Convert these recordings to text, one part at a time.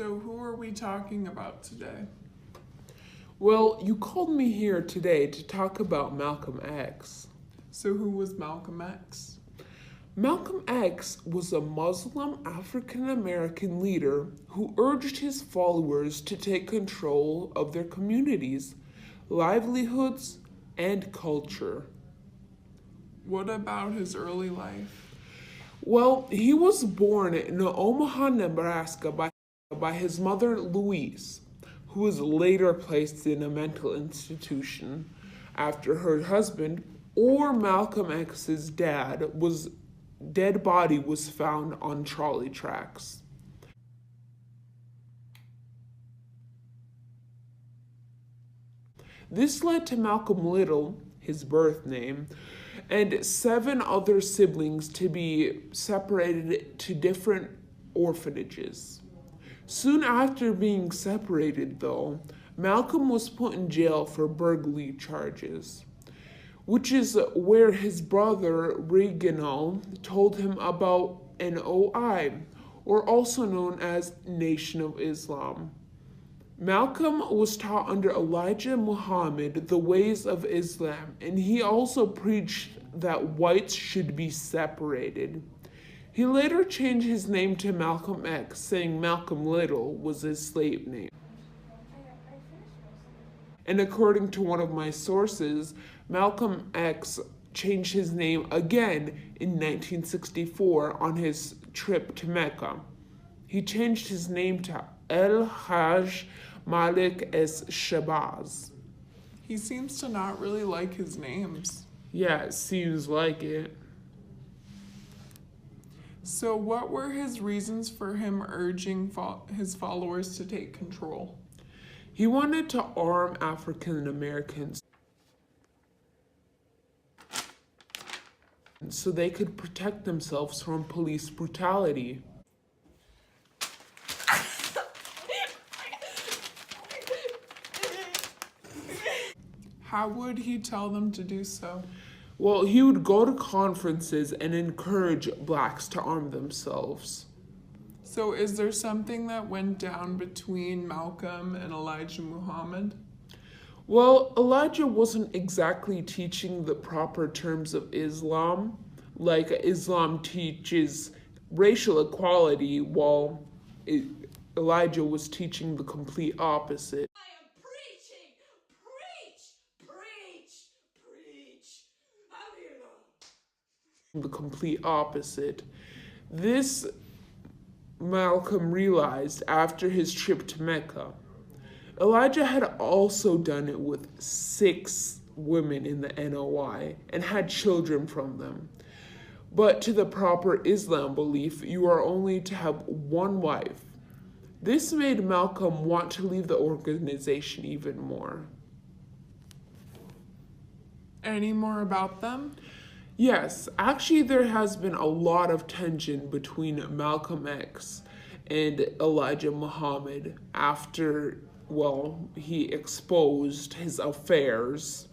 So, who are we talking about today? Well, you called me here today to talk about Malcolm X. So, who was Malcolm X? Malcolm X was a Muslim African American leader who urged his followers to take control of their communities, livelihoods, and culture. What about his early life? Well, he was born in Omaha, Nebraska by his mother Louise, who was later placed in a mental institution after her husband or Malcolm X's dead body was found on trolley tracks. This led to Malcolm Little, his birth name, and 7 other siblings to be separated to different orphanages. Soon after being separated, though, Malcolm was put in jail for burglary charges, which is where his brother Reginald told him about NOI, or also known as Nation of Islam. Malcolm was taught under Elijah Muhammad the ways of Islam, and he also preached that whites should be separated. He later changed his name to Malcolm X, saying Malcolm Little was his slave name. And according to one of my sources, Malcolm X changed his name again in 1964 on his trip to Mecca. He changed his name to El Hajj Malik es Shabazz. He seems to not really like his names. Yeah, it seems like it. So, what were his reasons for him urging his followers to take control? He wanted to arm African Americans so they could protect themselves from police brutality. How would he tell them to do so? Well, he would go to conferences and encourage blacks to arm themselves. So, is there something that went down between Malcolm and Elijah Muhammad? Well, Elijah wasn't exactly teaching the proper terms of Islam, like Islam teaches racial equality, while Elijah was teaching the complete opposite. I am preaching! Preach! Preach! Preach! Hallelujah! The complete opposite. This Malcolm realized after his trip to Mecca. Elijah had also done it with 6 women in the NOI and had children from them. But to the proper Islam belief, you are only to have one wife. This made Malcolm want to leave the organization even more. Any more about them? Yes, actually, there has been a lot of tension between Malcolm X and Elijah Muhammad after, he exposed his affairs.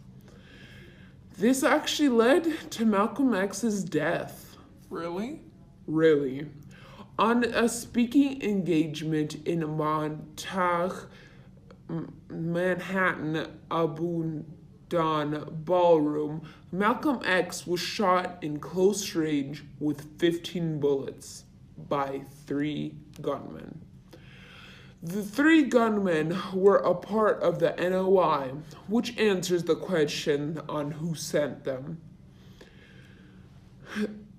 This actually led to Malcolm X's death. Really? Really. On a speaking engagement in Montauk, Manhattan, Abu Don Ballroom, Malcolm X was shot in close range with 15 bullets by 3 gunmen. The 3 gunmen were a part of the NOI, which answers the question on who sent them.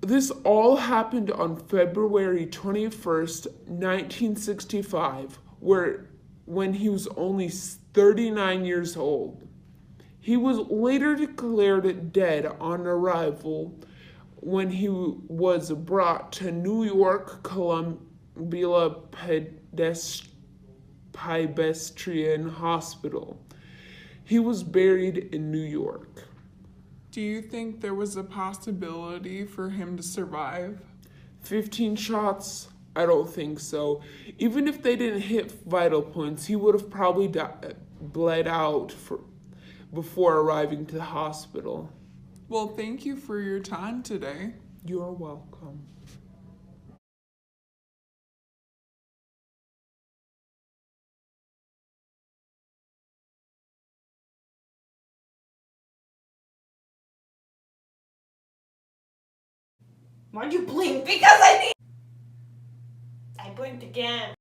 This all happened on February 21st, 1965, when he was only 39 years old. He was later declared dead on arrival when he was brought to New York Columbia Pedestrian Hospital. He was buried in New York. Do you think there was a possibility for him to survive? 15 shots? I don't think so. Even if they didn't hit vital points, he would have probably bled out before arriving to the hospital. Well, thank you for your time today. You're welcome. Why'd you blink? Because I blinked again.